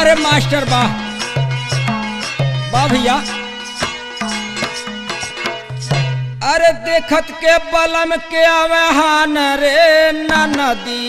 अरे मास्टर वाह वाह भैया। अरे देखत के बलम के आवे हान रे ना नदी,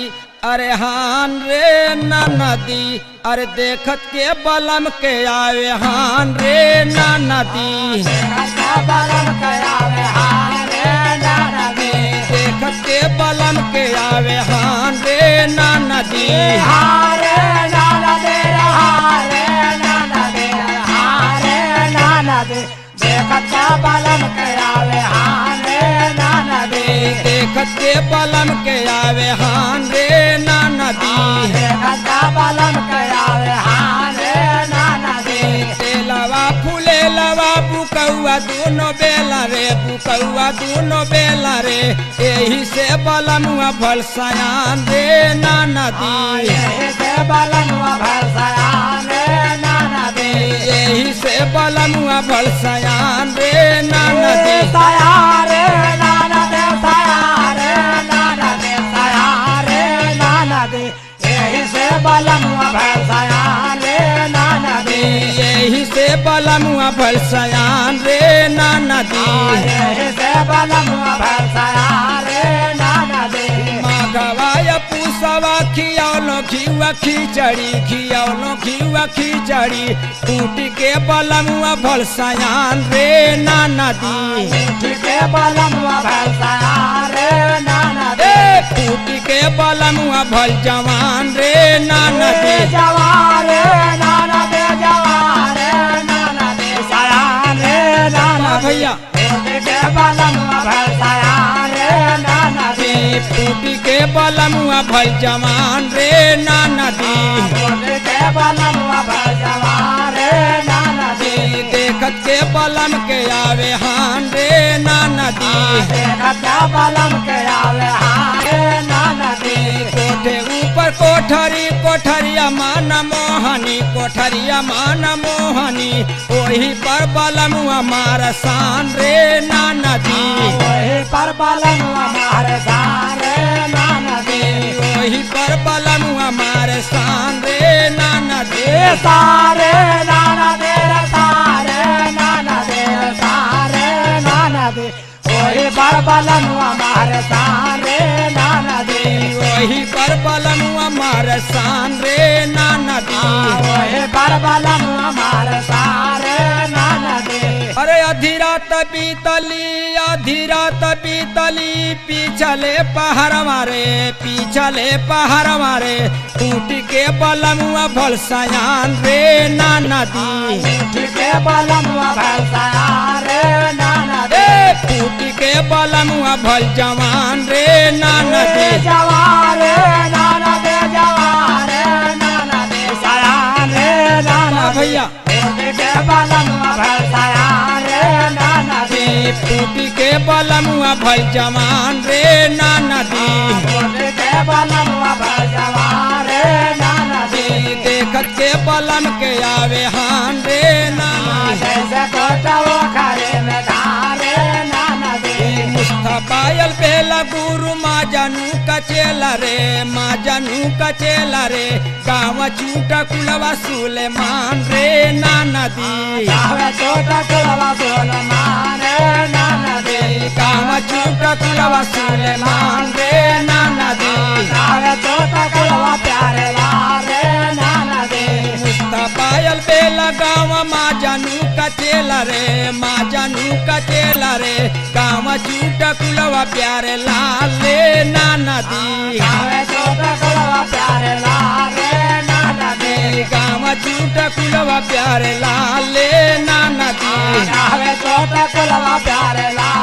अरे हान रे ना नदी। अरे देखत के बलम के आवे हान रे ना नदी, देखत के बलम के आवे हान रे ना नदी। देखत के बलम के आवे हान रे ना नदी, हान रे ना नदी, हान रे ना नदी, हान रे ना नदी। देखत के बलम के आवे हान रे ना नदी, देखत के बलम के आवे हान रे ना नदी। देखत के बलम के आवे हान रे ना नदी। तेलवा फूले लवा बुकौआ दोनों बेला रे, बुकौआ दोनों बेला रे। यही से बलमुआ भल सयान रे ना नदी, यही से बलमुआ भल सयान रे ना नदी। यही से बलमुआ भल सयान रे ना नदी, सयान रे ना नदी, सयान रे ना नदी, सयान रे ना नदी। यही से बलमुआ भल सयान रे ना नदी, यही से बलमुआ भल सयान रे ना नदी। यही से बलमुआ भल सयान रे ना नदी। माघवा पूसवा खियौलो घिवा खिचड़ी, खियौलो घिवा खिचड़ी। टूट के बलमुआ भल सयान रे ना नदी, टूट के बलमुआ भल सयान रे ना नदी। टूट के बलमुआ भल जवान रे ना नदी, जवान रे ना नदी, जवान रे ना नदी, सयान रे ना नदी। भैया टूट के बलमुआ भल सयान रे ना नदी। टूट के बलमुआ भल जवान रे ना नदी, टूट के बलमुआ भल जवान रे ना नदी। देखत के बलम के आवे हान रे ना नदी, देखत के बलम के आवे हान रे ना नदी। कोठे ऊपर कोठरी, कोठरिया मान मोहनी, कोठरिया मान मोहनी। वही पर बलमुआ मार सान रे ना नदी, वही पर बलमुआ मार सान रे ना नदी। वही पर बलमुआ मार सान रे ना नदी, सारे ना नदी, सारे ना नदी, सारे ना नदी। वही पर बलमुआ मार सान रे ना नदी, वही पर बलमुआ मार सान रे ना नदी। वही पर बलमुआ मार सान रे ना नदी। अरे आधी रात बीतली, आधी रात बीतली। पीछले पहाड़ मारे, पीछले पहाड़ मारे। टूट के बलमुआ भल सयान रे ना नदी, टूट के बलमुआ भल सयान रे ना नदी। टूट के बलमुआ भल जवान रे ना नदी, जवान रे ना नदी, जवान रे ना नदी, सयान रे ना नदी। भैया टूट के बलमुआ भल सयान रे ना नदी। टूट के बलमुआ भल जवान रे ना नदी, टूट के बलमुआ भल जवान रे ना नदी। देखत के बलम के आवे हान रे ना नदी, जैसे कोटवा खरे में धान रे ना नदी। मुस्तफायल बेला गुरु माँ जानू का चेला रे, माँ जानू का चेला रे। गाँव चूटा कुलवा सुलेमान रे ना नदी, गाँव चूटा कुलवा सुलेमान रे ना नदी। गाँव चूटा कुलवा सुलेमान रे ना नदी, गाँव चूटा कुलवा प्यारे लाल रे ना नदी। मुस्तफायल बेला गाँव माँ जानू का चेला रे, माँ जानू का चेला रे। गाँव चूटा कुलवा प्यारे लाल रे ना नदी, गाँव चूटा कुलवा प्यारे लाल रे ना नदी। गाँव चूटा कुलवा प्यारे लाल रे ना नदी, गाँव चूटा कुलवा प्यारे लाल